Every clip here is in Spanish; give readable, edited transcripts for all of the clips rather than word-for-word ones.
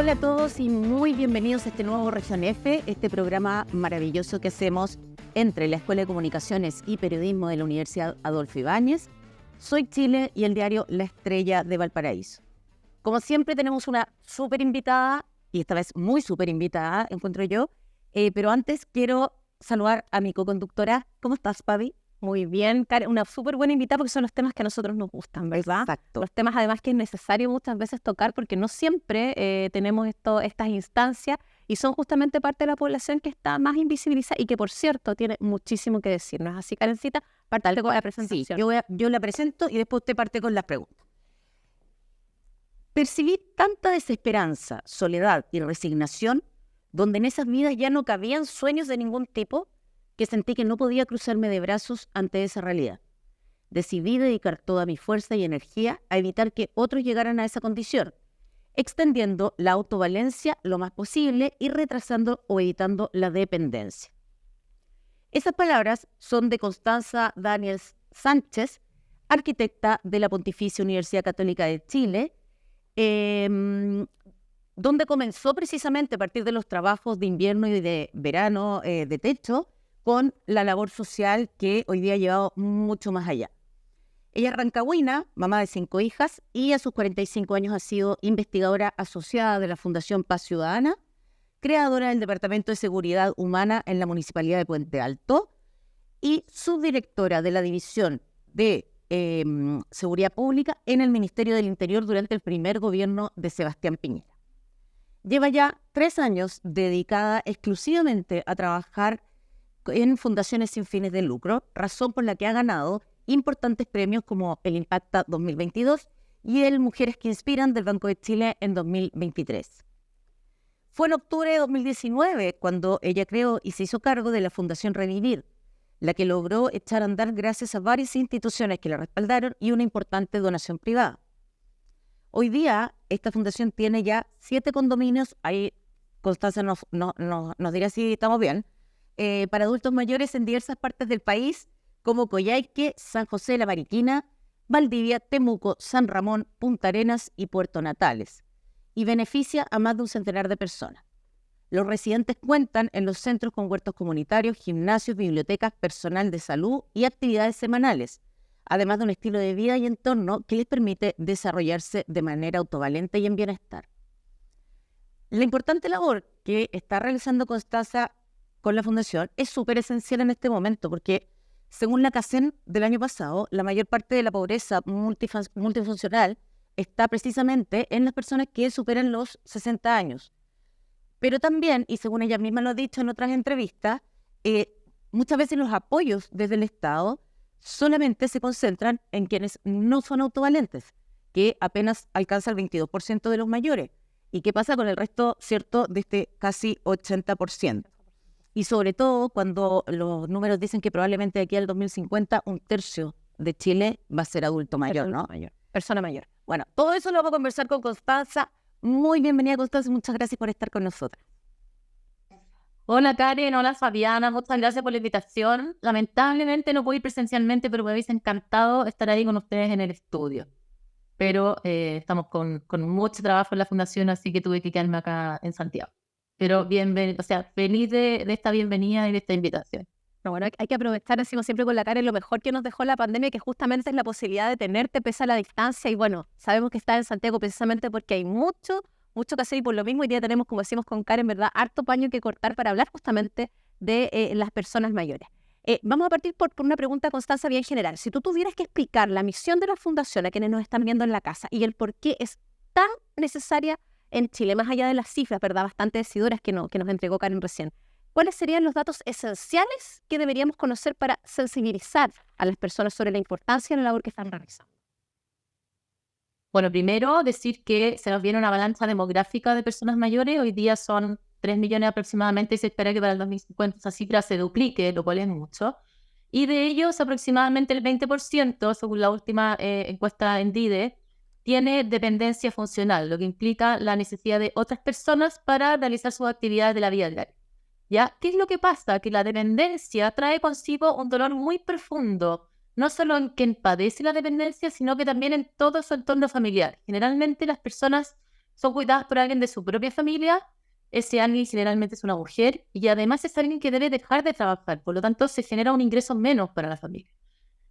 Hola a todos y muy bienvenidos a este nuevo Región F, este programa maravilloso que hacemos entre la Escuela de Comunicaciones y Periodismo de la Universidad Adolfo Ibáñez, Soy Chile y el diario La Estrella de Valparaíso. Como siempre tenemos una súper invitada, y esta vez muy súper invitada, encuentro yo, pero antes quiero saludar a mi coconductora. ¿Cómo estás, Pavi? Muy bien, Karen, una súper buena invitada porque son los temas que a nosotros nos gustan, ¿verdad? Exacto. Los temas además que es necesario muchas veces tocar porque no siempre tenemos estas instancias y son justamente parte de la población que está más invisibilizada y que, por cierto, tiene muchísimo que decirnos. Así, Karencita, parte con la presentación. Sí, yo la presento y después usted parte con las preguntas. Percibí tanta desesperanza, soledad y resignación, donde en esas vidas ya no cabían sueños de ningún tipo, que sentí que no podía cruzarme de brazos ante esa realidad. Decidí dedicar toda mi fuerza y energía a evitar que otros llegaran a esa condición, extendiendo la autovalencia lo más posible y retrasando o evitando la dependencia. Esas palabras son de Constanza Daniels Sánchez, arquitecta de la Pontificia Universidad Católica de Chile, donde comenzó precisamente a partir de los trabajos de invierno y de verano de techo, con la labor social que hoy día ha llevado mucho más allá. Ella es rancagüina, mamá de 5 hijas, y a sus 45 años ha sido investigadora asociada de la Fundación Paz Ciudadana, creadora del Departamento de Seguridad Humana en la Municipalidad de Puente Alto y subdirectora de la División de Seguridad Pública en el Ministerio del Interior durante el primer gobierno de Sebastián Piñera. Lleva ya 3 años dedicada exclusivamente a trabajar en fundaciones sin fines de lucro, razón por la que ha ganado importantes premios como el Impacta 2022 y el Mujeres que Inspiran del Banco de Chile en 2023. Fue en octubre de 2019 cuando ella creó y se hizo cargo de la Fundación Revivir, la que logró echar a andar gracias a varias instituciones que la respaldaron y una importante donación privada. Hoy día, esta fundación tiene ya 7 condominios, ahí Constanza nos dirá si estamos bien, para adultos mayores en diversas partes del país, como Coyhaique, San José de la Mariquina, Valdivia, Temuco, San Ramón, Punta Arenas y Puerto Natales, y beneficia a más de un centenar de personas. Los residentes cuentan en los centros con huertos comunitarios, gimnasios, bibliotecas, personal de salud y actividades semanales, además de un estilo de vida y entorno que les permite desarrollarse de manera autovalente y en bienestar. La importante labor que está realizando Constanza con la Fundación es súper esencial en este momento porque, según la CACEN del año pasado, la mayor parte de la pobreza multifuncional está precisamente en las personas que superan los 60 años. Pero también, y según ella misma lo ha dicho en otras entrevistas, muchas veces los apoyos desde el Estado solamente se concentran en quienes no son autovalentes, que apenas alcanza el 22% de los mayores. ¿Y qué pasa con el resto, cierto, de este casi 80%? Y sobre todo cuando los números dicen que probablemente de aquí al 2050 un tercio de Chile va a ser adulto mayor, ¿no? Persona mayor. Bueno, todo eso lo vamos a conversar con Constanza. Muy bienvenida, Constanza, muchas gracias por estar con nosotras. Hola Karen, hola Fabiana, muchas gracias por la invitación. Lamentablemente no puedo ir presencialmente, pero me hubiese encantado estar ahí con ustedes en el estudio. Pero estamos con mucho trabajo en la fundación, así que tuve que quedarme acá en Santiago. Pero bienvenido, o sea, feliz de esta bienvenida y de esta invitación. Pero bueno, hay que aprovechar, decimos siempre con la Karen, lo mejor que nos dejó la pandemia, que justamente es la posibilidad de tenerte pese a la distancia. Y bueno, sabemos que estás en Santiago precisamente porque hay mucho que hacer y por lo mismo hoy día tenemos, como decimos con Karen, ¿verdad?, harto paño que cortar para hablar justamente de las personas mayores. Vamos a partir por una pregunta, Constanza, bien general. Si tú tuvieras que explicar la misión de la Fundación a quienes nos están viendo en la casa y el por qué es tan necesaria en Chile, más allá de las cifras, ¿verdad?, bastante decidoras que nos entregó Karen recién, ¿cuáles serían los datos esenciales que deberíamos conocer para sensibilizar a las personas sobre la importancia de la labor que están realizando? Bueno, primero decir que se nos viene una avalancha demográfica de personas mayores. Hoy día son 3 millones aproximadamente y se espera que para el 2050 esa cifra se duplique, lo cual es mucho. Y de ellos aproximadamente el 20%, según la última encuesta en DIDE, tiene dependencia funcional, lo que implica la necesidad de otras personas para realizar sus actividades de la vida diaria. ¿Ya? ¿Qué es lo que pasa? Que la dependencia trae consigo un dolor muy profundo, no solo en quien padece la dependencia, sino que también en todo su entorno familiar. Generalmente las personas son cuidadas por alguien de su propia familia. Ese alguien generalmente es una mujer y además es alguien que debe dejar de trabajar. Por lo tanto, se genera un ingreso menos para la familia,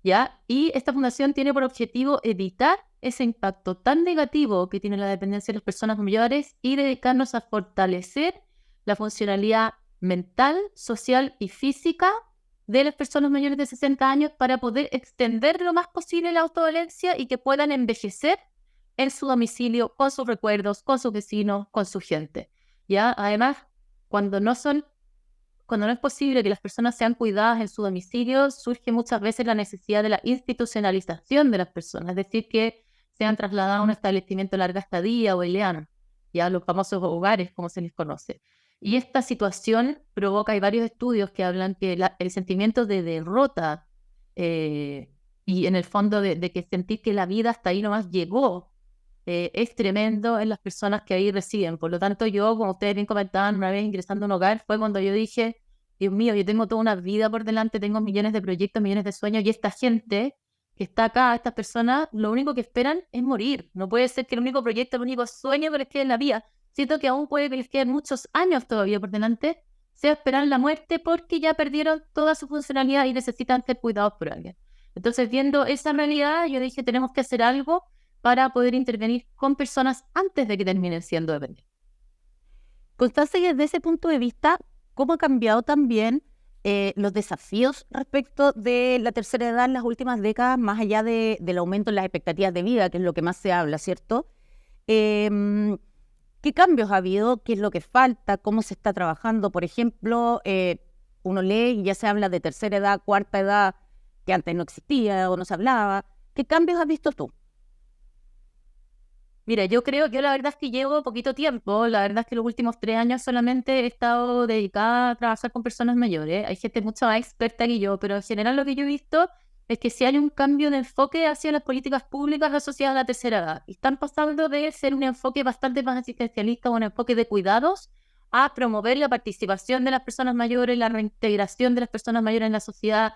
¿ya? Y esta fundación tiene por objetivo evitar ese impacto tan negativo que tiene la dependencia de las personas mayores y dedicarnos a fortalecer la funcionalidad mental, social y física de las personas mayores de 60 años para poder extender lo más posible la autodolencia y que puedan envejecer en su domicilio, con sus recuerdos, con sus vecinos, con su gente, ¿ya? Además, cuando no es posible que las personas sean cuidadas en su domicilio, surge muchas veces la necesidad de la institucionalización de las personas, es decir, que sean trasladadas a un establecimiento de larga estadía o ELEAN, ya los famosos hogares, como se les conoce. Y esta situación provoca, hay varios estudios que hablan que el sentimiento de derrota y en el fondo de que sentir que la vida hasta ahí nomás llegó, es tremendo en las personas que ahí residen. Por lo tanto, yo, como ustedes bien comentaban, una vez ingresando a un hogar, fue cuando yo dije, Dios mío, yo tengo toda una vida por delante, tengo millones de proyectos, millones de sueños, y esta gente que está acá, estas personas, lo único que esperan es morir. No puede ser que el único proyecto, el único sueño que les quede en la vida, siento que aún puede que les queden muchos años todavía por delante, sea esperar la muerte porque ya perdieron toda su funcionalidad y necesitan ser cuidados por alguien. Entonces, viendo esa realidad, yo dije, tenemos que hacer algo para poder intervenir con personas antes de que terminen siendo dependientes. Constanza, y desde ese punto de vista, ¿cómo ha cambiado también los desafíos respecto de la tercera edad en las últimas décadas, más allá del aumento en las expectativas de vida, que es lo que más se habla, ¿cierto? ¿Qué cambios ha habido? ¿Qué es lo que falta? ¿Cómo se está trabajando? Por ejemplo, uno lee y ya se habla de tercera edad, cuarta edad, que antes no existía o no se hablaba. ¿Qué cambios has visto tú? Mira, yo la verdad es que llevo poquito tiempo, la verdad es que los últimos 3 años solamente he estado dedicada a trabajar con personas mayores, hay gente mucho más experta que yo, pero en general lo que yo he visto es que sí hay un cambio de enfoque hacia las políticas públicas asociadas a la tercera edad, y están pasando de ser un enfoque bastante más asistencialista, un enfoque de cuidados, a promover la participación de las personas mayores, la reintegración de las personas mayores en la sociedad,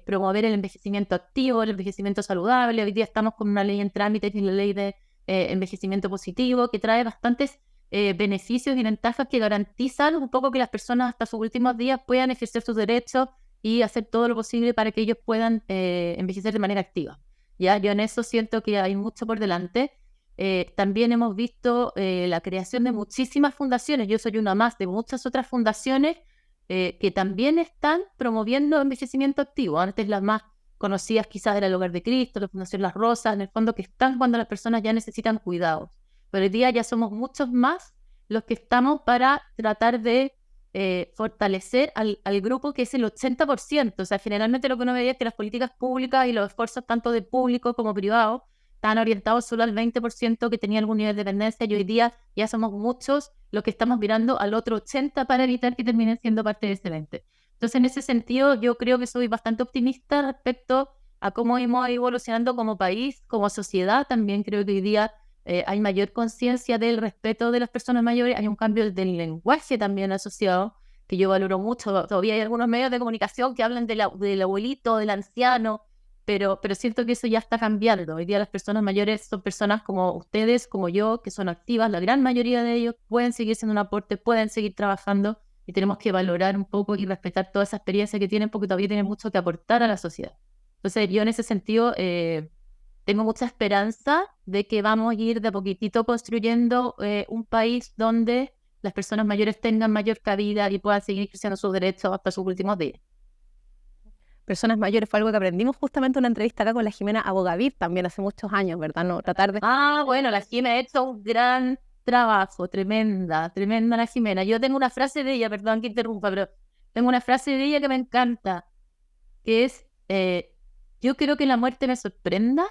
promover el envejecimiento activo, el envejecimiento saludable. Hoy día estamos con una ley en trámite, que es la ley de envejecimiento positivo, que trae bastantes beneficios y ventajas que garantizan un poco que las personas hasta sus últimos días puedan ejercer sus derechos y hacer todo lo posible para que ellos puedan envejecer de manera activa. ¿Ya? Yo en eso siento que hay mucho por delante. También hemos visto la creación de muchísimas fundaciones. Yo soy una más de muchas otras fundaciones que también están promoviendo envejecimiento activo. Antes las más conocidas quizás era el Hogar de Cristo, la Fundación Las Rosas, en el fondo, que están cuando las personas ya necesitan cuidados. Pero hoy día ya somos muchos más los que estamos para tratar de fortalecer al grupo que es el 80%. O sea, generalmente lo que uno veía es que las políticas públicas y los esfuerzos tanto de público como privado estaban orientados solo al 20% que tenía algún nivel de dependencia, y hoy día ya somos muchos los que estamos mirando al otro 80% para evitar que terminen siendo parte de ese 20%. Entonces, en ese sentido, yo creo que soy bastante optimista respecto a cómo hemos ido evolucionando como país, como sociedad. También creo que hoy día hay mayor conciencia del respeto de las personas mayores, hay un cambio del lenguaje también asociado, que yo valoro mucho. Todavía hay algunos medios de comunicación que hablan del abuelito, del anciano, pero siento que eso ya está cambiando. Hoy día las personas mayores son personas como ustedes, como yo, que son activas. La gran mayoría de ellos pueden seguir siendo un aporte, pueden seguir trabajando, y tenemos que valorar un poco y respetar toda esa experiencia que tienen, porque todavía tienen mucho que aportar a la sociedad. Entonces, yo en ese sentido tengo mucha esperanza de que vamos a ir de a poquitito construyendo un país donde las personas mayores tengan mayor cabida y puedan seguir ejerciendo sus derechos hasta sus últimos días. Personas mayores fue algo que aprendimos justamente en una entrevista acá con la Jimena Abogavid también hace muchos años, ¿verdad? No, tratar de... Bueno, la Jimena ha hecho un gran trabajo, tremenda la Jimena. Yo tengo una frase de ella, perdón que interrumpa, pero tengo una frase de ella que me encanta, que es, yo quiero que la muerte me sorprenda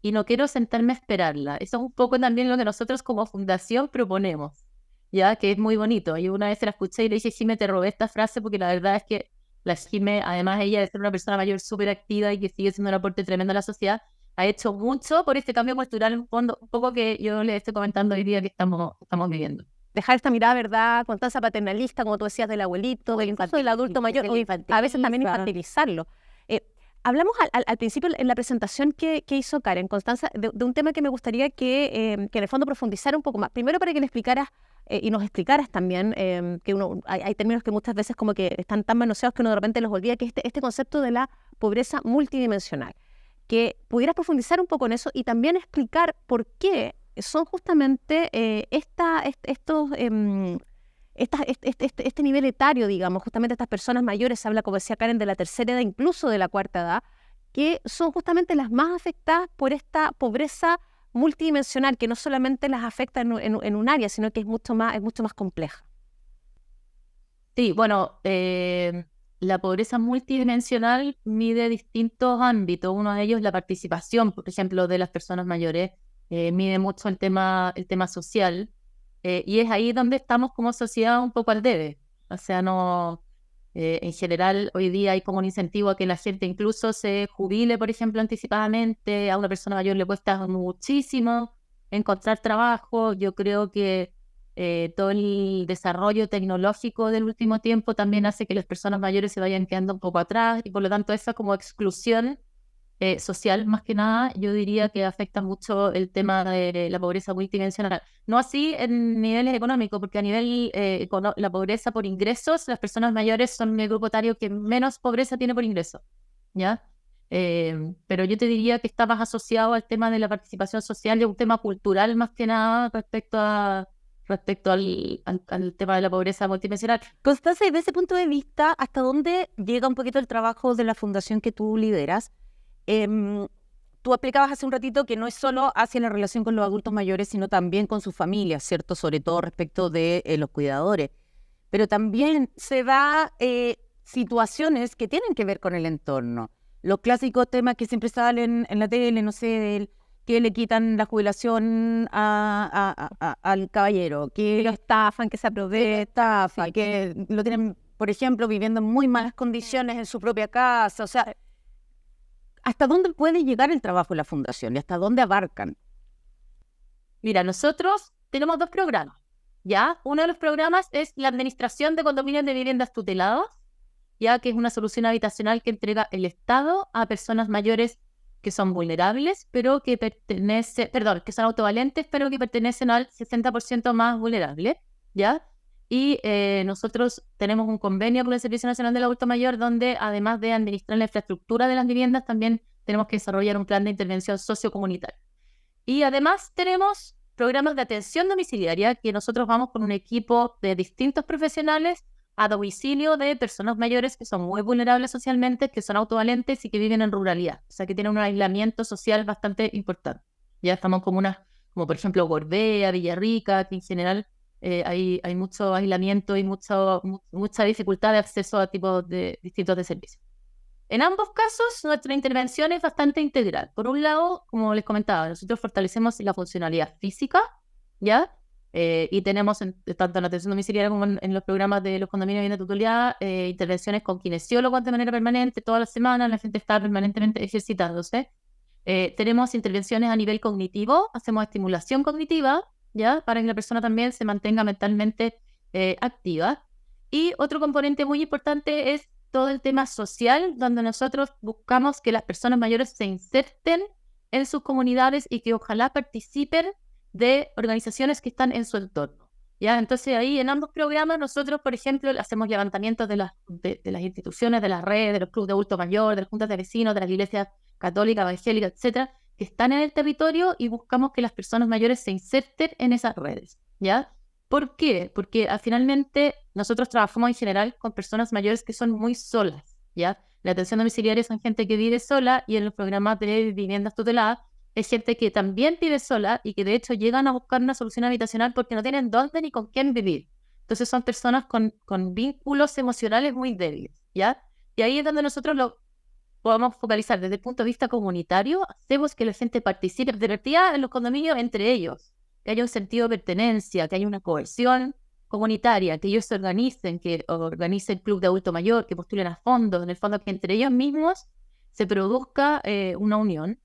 y no quiero sentarme a esperarla. Eso es un poco también lo que nosotros como fundación proponemos, ya que es muy bonito. Yo una vez se la escuché y le dije, Jimé, te robé esta frase porque la verdad es que la Jimé, además ella de ser una persona mayor súper activa y que sigue siendo un aporte tremendo a la sociedad, ha hecho mucho por este cambio cultural, en fondo, un poco que yo les estoy comentando hoy día que estamos viviendo. Dejar esta mirada, ¿verdad?, Constanza, paternalista, como tú decías, del abuelito, incluso del adulto mayor, a veces también infantilizarlo. Hablamos al principio en la presentación que hizo Karen, Constanza, de un tema que me gustaría que en el fondo profundizara un poco más. Primero para que le explicaras y nos explicaras también que hay términos que muchas veces como que están tan manoseados que uno de repente los olvida, que este concepto de la pobreza multidimensional. Que pudieras profundizar un poco en eso y también explicar por qué son justamente este nivel etario, digamos, justamente estas personas mayores, se habla, como decía Karen, de la tercera edad, incluso de la cuarta edad, que son justamente las más afectadas por esta pobreza multidimensional, que no solamente las afecta en un área, sino que es mucho más compleja. Sí, bueno, la pobreza multidimensional mide distintos ámbitos. Uno de ellos es la participación, por ejemplo, de las personas mayores. Mide mucho el tema social. Y es ahí donde estamos como sociedad un poco al debe. O sea, no, en general hoy día hay como un incentivo a que la gente incluso se jubile, por ejemplo, anticipadamente. A una persona mayor le cuesta muchísimo encontrar trabajo. Yo creo que todo el desarrollo tecnológico del último tiempo también hace que las personas mayores se vayan quedando un poco atrás y por lo tanto esa como exclusión social, más que nada, yo diría que afecta mucho el tema de la pobreza multidimensional. No así en niveles económicos, porque a nivel la pobreza por ingresos, las personas mayores son el grupo etario que menos pobreza tiene por ingreso, ¿ya? Pero yo te diría que está más asociado al tema de la participación social y a un tema cultural más que nada respecto al tema de la pobreza multidimensional. Constanza, y desde ese punto de vista, ¿hasta dónde llega un poquito el trabajo de la fundación que tú lideras? Tú explicabas hace un ratito que no es solo hacia la relación con los adultos mayores, sino también con sus familias, ¿cierto? Sobre todo respecto de los cuidadores. Pero también se da situaciones que tienen que ver con el entorno. Los clásicos temas que siempre salen en la tele, no sé, que le quitan la jubilación al caballero, que lo estafan, que se aprovecha, sí, que lo tienen, por ejemplo, viviendo en muy malas condiciones en su propia casa. O sea, ¿hasta dónde puede llegar el trabajo de la fundación y hasta dónde abarcan? Mira, nosotros tenemos 2 programas, ¿ya? Uno de los programas es la administración de condominios de viviendas tuteladas, ya que es una solución habitacional que entrega el Estado a personas mayores que son vulnerables, pero que que son autovalentes, pero que pertenecen al 60% más vulnerable, ¿ya? Y nosotros tenemos un convenio con el Servicio Nacional del Adulto Mayor, donde además de administrar la infraestructura de las viviendas, también tenemos que desarrollar un plan de intervención sociocomunitaria. Y además tenemos programas de atención domiciliaria, que nosotros vamos con un equipo de distintos profesionales a domicilio de personas mayores que son muy vulnerables socialmente, que son autovalentes y que viven en ruralidad. O sea, que tienen un aislamiento social bastante importante. Ya estamos como por ejemplo Gorbea, Villarrica, que en general hay mucho aislamiento y mucha dificultad de acceso a tipos de distintos de servicios. En ambos casos, nuestra intervención es bastante integral. Por un lado, como les comentaba, nosotros fortalecemos la funcionalidad física, ¿ya? Y tenemos, tanto en la atención domiciliaria como en los programas de los condominios de vivienda tutelada, intervenciones con kinesiólogos de manera permanente, todas las semanas, la gente está permanentemente ejercitándose. Tenemos intervenciones a nivel cognitivo, hacemos estimulación cognitiva, ¿ya? Para que la persona también se mantenga mentalmente activa. Y otro componente muy importante es todo el tema social, donde nosotros buscamos que las personas mayores se inserten en sus comunidades y que ojalá participen de organizaciones que están en su entorno, ¿ya? Entonces ahí en ambos programas nosotros, por ejemplo, hacemos levantamientos de las instituciones, de las redes, de los clubes de adulto mayor, de las juntas de vecinos, de las iglesias católicas, evangélicas, etcétera, que están en el territorio y buscamos que las personas mayores se inserten en esas redes, ¿ya? ¿Por qué? Porque finalmente nosotros trabajamos en general con personas mayores que son muy solas, ¿ya? La atención domiciliaria son gente que vive sola y en los programas de viviendas tuteladas es gente que también vive sola y que de hecho llegan a buscar una solución habitacional porque no tienen dónde ni con quién vivir. Entonces son personas con vínculos emocionales muy débiles, ¿ya? Y ahí es donde nosotros lo podemos focalizar desde el punto de vista comunitario, hacemos que la gente participe de verdad en los condominios entre ellos, que haya un sentido de pertenencia, que haya una cohesión comunitaria, que ellos se organicen, que organice el club de adulto mayor, que postulen a fondos, en el fondo que entre ellos mismos se produzca una unión,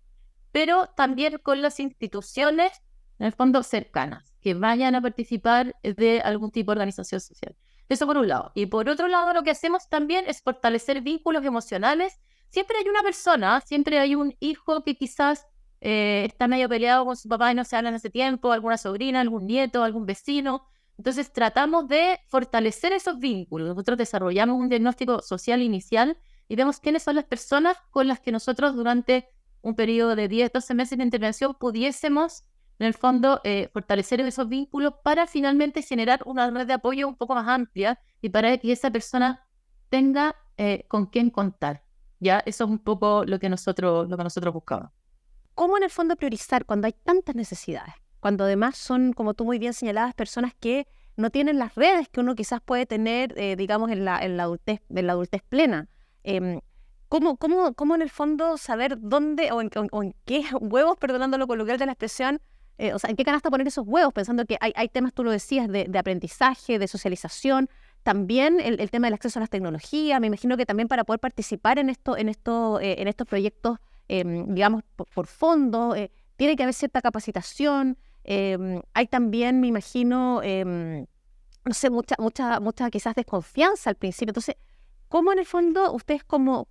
pero también con las instituciones, en el fondo, cercanas, que vayan a participar de algún tipo de organización social. Eso por un lado. Y por otro lado, lo que hacemos también es fortalecer vínculos emocionales siempre hay una persona, siempre hay un hijo que quizás está medio peleado con su papá y no se hablan hace tiempo, alguna sobrina, algún nieto, algún vecino. Entonces tratamos de fortalecer esos vínculos. Nosotros desarrollamos un diagnóstico social inicial y vemos quiénes son las personas con las que nosotros durante un periodo de 10, 12 meses de intervención pudiésemos, en el fondo, fortalecer esos vínculos para finalmente generar una red de apoyo un poco más amplia y para que esa persona tenga con quién contar. ¿Ya? Eso es un poco lo que nosotros buscamos. ¿Cómo en el fondo priorizar cuando hay tantas necesidades? Cuando además son, como tú muy bien señalabas, personas que no tienen las redes que uno quizás puede tener, digamos, en la adultez plena. ¿Cómo en el fondo saber dónde o en qué huevos, perdonándolo coloquial de la expresión, o sea, en qué canasta poner esos huevos, pensando que hay temas, tú lo decías, de aprendizaje, de socialización, también el tema del acceso a las tecnologías, me imagino que también para poder participar en estos proyectos, digamos, por fondo, tiene que haber cierta capacitación, hay también, me imagino, no sé, mucha quizás desconfianza al principio. Entonces, ¿cómo en el fondo ustedes como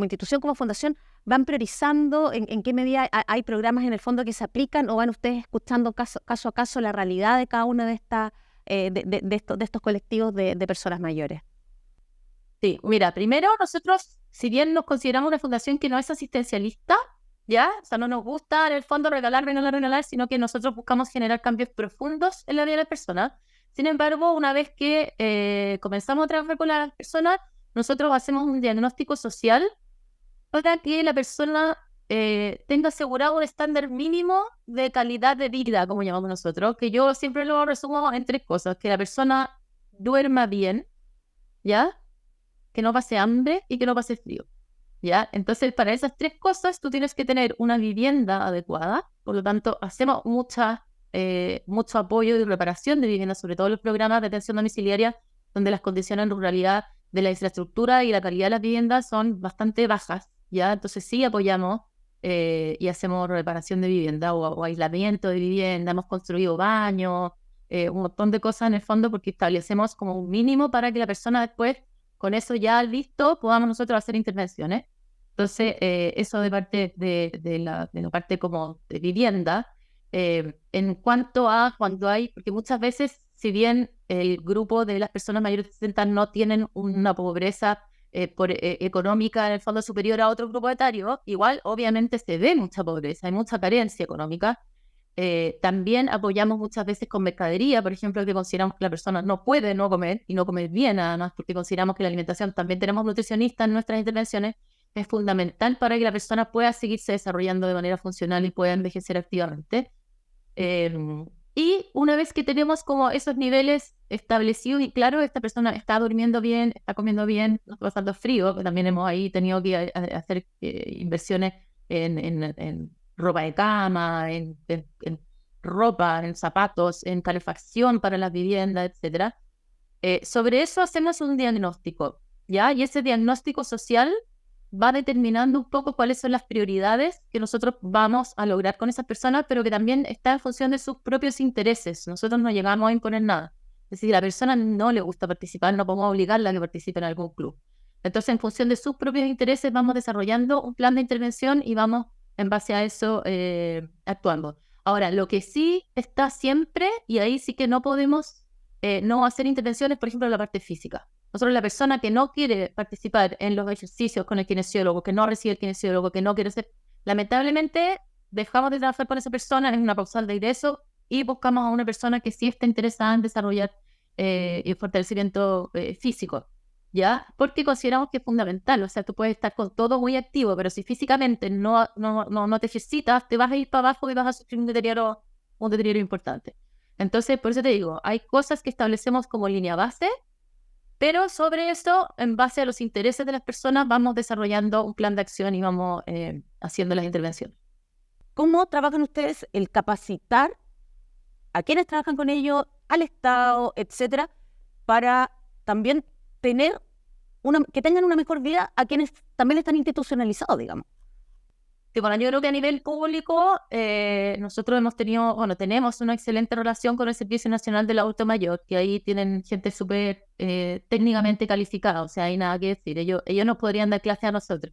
institución, como fundación, van priorizando en qué medida hay programas en el fondo que se aplican o van ustedes escuchando caso a caso la realidad de cada una de estas de estos colectivos de personas mayores? Sí, mira, primero nosotros, si bien nos consideramos una fundación que no es asistencialista, ¿ya? O sea, no nos gusta en el fondo regalar, sino que nosotros buscamos generar cambios profundos en la vida de las personas. Sin embargo, una vez que comenzamos a trabajar con las personas, nosotros hacemos un diagnóstico social para que la persona tenga asegurado un estándar mínimo de calidad de vida, como llamamos nosotros, que yo siempre lo resumo en 3 cosas: que la persona duerma bien, ¿ya? Que no pase hambre y que no pase frío, ¿ya? Entonces, para esas 3 cosas, tú tienes que tener una vivienda adecuada. Por lo tanto, hacemos mucho apoyo y reparación de vivienda, sobre todo los programas de atención domiciliaria, donde las condiciones en ruralidad de la infraestructura y la calidad de las viviendas son bastante bajas, ¿ya? Entonces sí apoyamos y hacemos reparación de vivienda o aislamiento de vivienda, hemos construido baños, un montón de cosas en el fondo, porque establecemos como un mínimo para que la persona después, con eso ya listo, podamos nosotros hacer intervenciones. Entonces, eso de parte de la parte como de vivienda. En cuanto a cuando hay, porque muchas veces, si bien el grupo de las personas mayores de 60 no tienen una pobreza económica en el fondo superior a otro grupo etario, igual obviamente se ve mucha pobreza, hay mucha carencia económica. También apoyamos muchas veces con mercadería, por ejemplo, que consideramos que la persona no puede no comer y no comer bien, además, porque consideramos que la alimentación, también tenemos nutricionistas en nuestras intervenciones, es fundamental para que la persona pueda seguirse desarrollando de manera funcional y pueda envejecer activamente. Y una vez que tenemos como esos niveles establecidos y claro, esta persona está durmiendo bien, está comiendo bien, no está pasando frío, que también hemos ahí tenido que hacer inversiones en ropa de cama, en ropa, en zapatos, en calefacción para las viviendas, etc. Sobre eso hacemos un diagnóstico, ¿ya? Y ese diagnóstico social va determinando un poco cuáles son las prioridades que nosotros vamos a lograr con esas personas, pero que también está en función de sus propios intereses. Nosotros no llegamos a imponer nada. Es decir, si a la persona no le gusta participar, no podemos obligarla a que participe en algún club. Entonces, en función de sus propios intereses, vamos desarrollando un plan de intervención y vamos, en base a eso, actuando. Ahora, lo que sí está siempre, y ahí sí que no podemos no hacer intervenciones, por ejemplo, en la parte física. Nosotros, la persona que no quiere participar en los ejercicios con el kinesiólogo, que no recibe el kinesiólogo, que no quiere hacer, lamentablemente dejamos de trabajar con esa persona en una pausal de ingreso y buscamos a una persona que sí está interesada en desarrollar el fortalecimiento físico, ¿ya? Porque consideramos que es fundamental. O sea, tú puedes estar con todo muy activo, pero si físicamente no te ejercitas, te vas a ir para abajo y vas a sufrir un deterioro importante. Entonces, por eso te digo, hay cosas que establecemos como línea base, pero sobre eso, en base a los intereses de las personas, vamos desarrollando un plan de acción y vamos haciendo las intervenciones. ¿Cómo trabajan ustedes el capacitar a quienes trabajan con ellos, al Estado, etcétera, para también que tengan una mejor vida a quienes también están institucionalizados, digamos? Sí, bueno, yo creo que a nivel público nosotros tenemos una excelente relación con el Servicio Nacional del Adulto Mayor, que ahí tienen gente súper técnicamente calificada, o sea, hay nada que decir, ellos nos podrían dar clase a nosotros.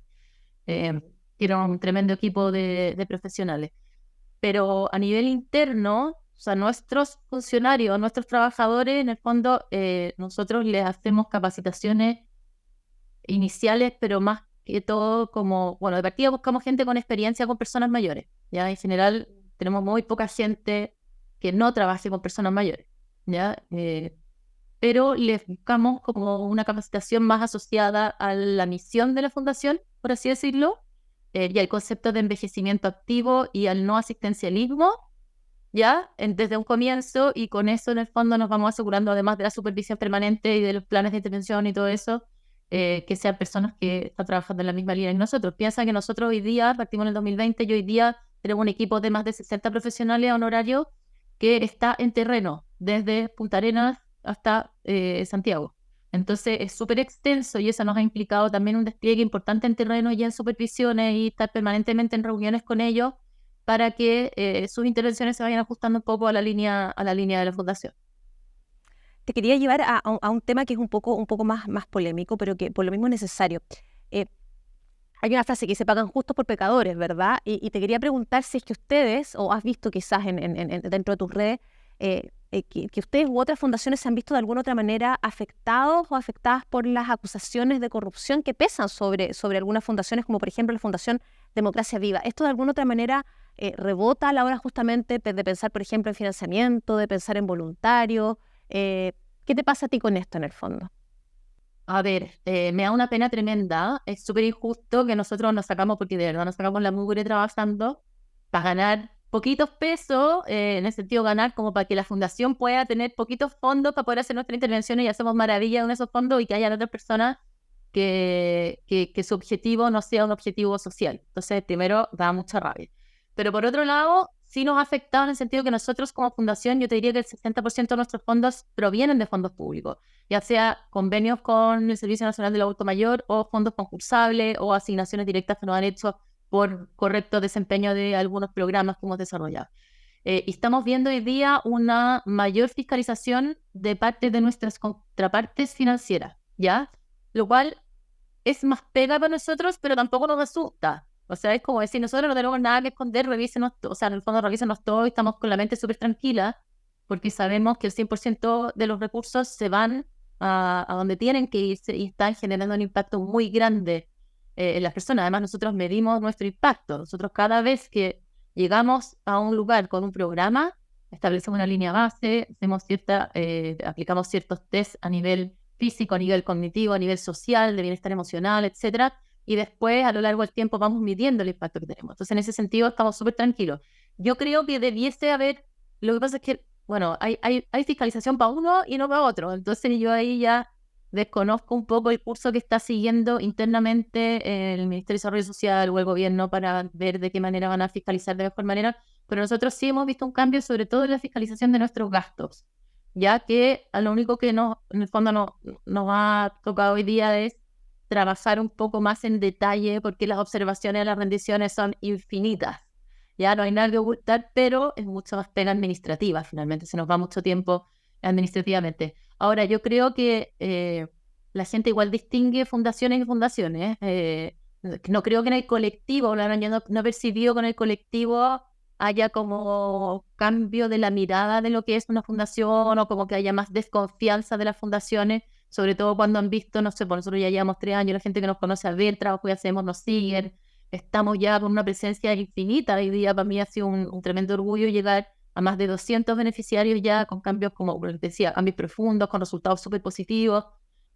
Tiene un tremendo equipo de profesionales. Pero a nivel interno, o sea, nuestros funcionarios, nuestros trabajadores, en el fondo, nosotros les hacemos capacitaciones iniciales, pero más que todo como, bueno, de partida buscamos gente con experiencia con personas mayores, ¿ya? En general tenemos muy poca gente que no trabaje con personas mayores, ¿ya? Pero les buscamos como una capacitación más asociada a la misión de la fundación, por así decirlo, y al concepto de envejecimiento activo y al no asistencialismo, ¿ya? Desde un comienzo, y con eso en el fondo nos vamos asegurando, además de la supervisión permanente y de los planes de intervención y todo eso, que sean personas que están trabajando en la misma línea que nosotros. Piensa que nosotros hoy día, partimos en el 2020, y hoy día tenemos un equipo de más de 60 profesionales honorarios que está en terreno, desde Punta Arenas hasta Santiago. Entonces es súper extenso, y eso nos ha implicado también un despliegue importante en terreno y en supervisiones, y estar permanentemente en reuniones con ellos para que sus intervenciones se vayan ajustando un poco a la línea de la fundación. Te quería llevar a un tema que es un poco más polémico, pero que por lo mismo es necesario. Hay una frase que se pagan justos por pecadores, ¿verdad? Y te quería preguntar si es que ustedes, o has visto quizás dentro de tus redes, que ustedes u otras fundaciones se han visto de alguna otra manera afectados o afectadas por las acusaciones de corrupción que pesan sobre algunas fundaciones, como por ejemplo la Fundación Democracia Viva. ¿Esto de alguna otra manera rebota a la hora justamente de pensar, por ejemplo, en financiamiento, de pensar en voluntarios? ¿Qué te pasa a ti con esto en el fondo? A ver, me da una pena tremenda. Es súper injusto que nosotros nos sacamos, porque de verdad nos sacamos la mugre trabajando para ganar poquitos pesos, en el sentido ganar como para que la fundación pueda tener poquitos fondos para poder hacer nuestras intervenciones, y hacemos maravillas con esos fondos, y que haya otras personas que su objetivo no sea un objetivo social. Entonces, primero, da mucha rabia. Pero por otro lado, sí nos ha afectado en el sentido que nosotros como fundación, yo te diría que el 60% de nuestros fondos provienen de fondos públicos, ya sea convenios con el Servicio Nacional del Adulto Mayor, o fondos concursables, o asignaciones directas que nos han hecho por correcto desempeño de algunos programas que hemos desarrollado. Y estamos viendo hoy día una mayor fiscalización de parte de nuestras contrapartes financieras, ¿ya? Lo cual es más pega para nosotros, pero tampoco nos asusta. O sea, es como decir, nosotros no tenemos nada que esconder, revísenos, o sea, en el fondo revísenos todo, y estamos con la mente súper tranquila, porque sabemos que el 100% de los recursos se van a donde tienen que irse, y están generando un impacto muy grande en las personas. Además, nosotros medimos nuestro impacto. Nosotros, cada vez que llegamos a un lugar con un programa, establecemos una línea base, aplicamos ciertos test a nivel físico, a nivel cognitivo, a nivel social, de bienestar emocional, etcétera, y después a lo largo del tiempo vamos midiendo el impacto que tenemos. Entonces, en ese sentido, estamos súper tranquilos. Yo creo que debiese haber, lo que pasa es que, bueno, hay fiscalización para uno y no para otro. Entonces, yo ahí ya desconozco un poco el curso que está siguiendo internamente el Ministerio de Desarrollo Social o el gobierno para ver de qué manera van a fiscalizar de mejor manera, pero nosotros sí hemos visto un cambio, sobre todo en la fiscalización de nuestros gastos, ya que a lo único que en el fondo nos ha tocado hoy día es trabajar un poco más en detalle, porque las observaciones de las rendiciones son infinitas. Ya no hay nada que ocultar, pero es mucho más pega administrativa. Finalmente se nos va mucho tiempo administrativamente. Ahora, yo creo que la gente igual distingue fundaciones y fundaciones. No creo que en el colectivo, yo no he percibido con el colectivo haya como cambio de la mirada de lo que es una fundación, o como que haya más desconfianza de las fundaciones, sobre todo cuando han visto, no sé, por nosotros ya llevamos 3 años, la gente que nos conoce, ve el trabajo que hacemos, nos siguen, estamos ya con una presencia infinita. Hoy día para mí ha sido un tremendo orgullo llegar a más de 200 beneficiarios ya, con cambios, como decía, cambios profundos, con resultados súper positivos.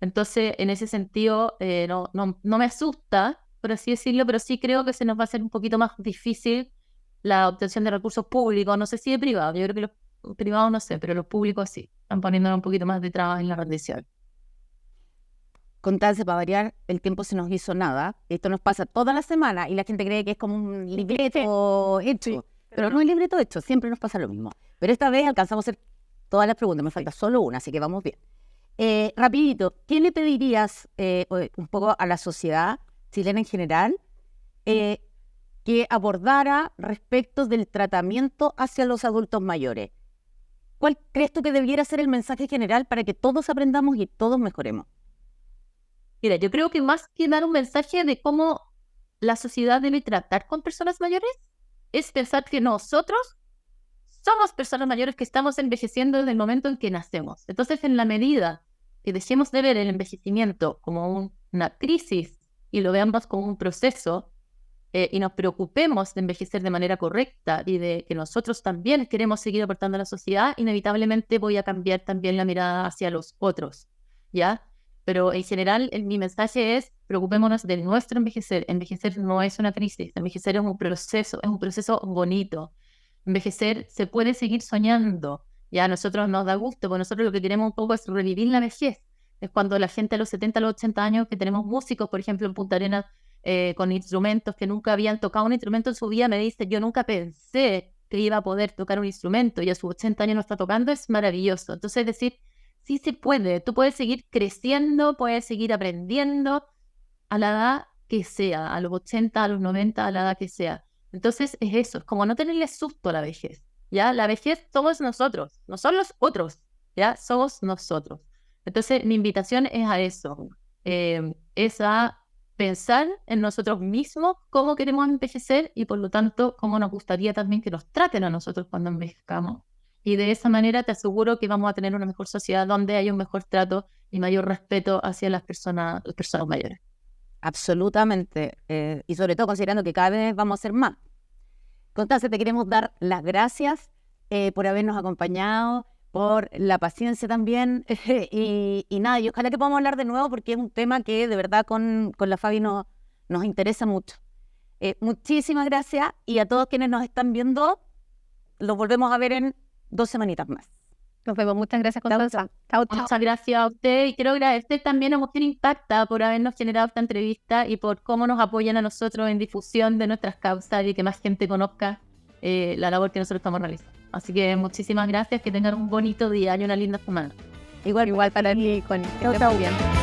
Entonces, en ese sentido, no me asusta, por así decirlo, pero sí creo que se nos va a hacer un poquito más difícil la obtención de recursos públicos. No sé si de privados, yo creo que los privados no sé, pero los públicos sí, están poniéndonos un poquito más de trabas en la rendición. Contarse, para variar, el tiempo se nos hizo nada. Esto nos pasa toda la semana y la gente cree que es como un libreto hecho. Sí, pero no es libreto hecho, siempre nos pasa lo mismo. Pero esta vez alcanzamos a hacer todas las preguntas, me falta solo una, así que vamos bien. Rapidito, ¿qué le pedirías un poco a la sociedad chilena en general que abordara respecto del tratamiento hacia los adultos mayores? ¿Cuál crees tú que debiera ser el mensaje general para que todos aprendamos y todos mejoremos? Mira, yo creo que más que dar un mensaje de cómo la sociedad debe tratar con personas mayores es pensar que nosotros somos personas mayores que estamos envejeciendo desde el momento en que nacemos. Entonces, en la medida que dejemos de ver el envejecimiento como una crisis y lo veamos como un proceso, y nos preocupemos de envejecer de manera correcta y de que nosotros también queremos seguir aportando a la sociedad, inevitablemente voy a cambiar también la mirada hacia los otros, ¿ya? Pero en general, mi mensaje es, preocupémonos de nuestro envejecer. Envejecer no es una crisis, envejecer es un proceso bonito. Envejecer se puede seguir soñando, ya a nosotros nos da gusto, porque nosotros lo que queremos un poco es revivir la vejez. Es cuando la gente a los 70, a los 80 años, que tenemos músicos, por ejemplo, en Punta Arenas, con instrumentos que nunca habían tocado un instrumento en su vida, me dice, yo nunca pensé que iba a poder tocar un instrumento y a sus 80 años no está tocando, es maravilloso. Entonces, es decir, sí se puede, tú puedes seguir creciendo, puedes seguir aprendiendo a la edad que sea, a los 80, a los 90, a la edad que sea. Entonces, es eso, es como no tenerle susto a la vejez, ¿ya? La vejez somos nosotros, no son los otros, ¿ya? Somos nosotros. Entonces, mi invitación es a eso, es a pensar en nosotros mismos cómo queremos envejecer y por lo tanto cómo nos gustaría también que nos traten a nosotros cuando envejezcamos. Y de esa manera te aseguro que vamos a tener una mejor sociedad donde haya un mejor trato y mayor respeto hacia las personas mayores. Absolutamente. Y sobre todo considerando que cada vez vamos a ser más. Constanza, te queremos dar las gracias por habernos acompañado, por la paciencia también. Y nada, y ojalá que podamos hablar de nuevo porque es un tema que de verdad con la Fabi nos interesa mucho. Muchísimas gracias y a todos quienes nos están viendo, los volvemos a ver en 2 semanitas más. Nos vemos. Muchas gracias, Constanza. Chao, chao. Muchas gracias a usted y quiero agradecer también a Mujer Impacta por habernos generado esta entrevista y por cómo nos apoyan a nosotros en difusión de nuestras causas y que más gente conozca la labor que nosotros estamos realizando. Así que muchísimas gracias, que tengan un bonito día y una linda semana. Igual para ti, Connie. Que estés muy bien.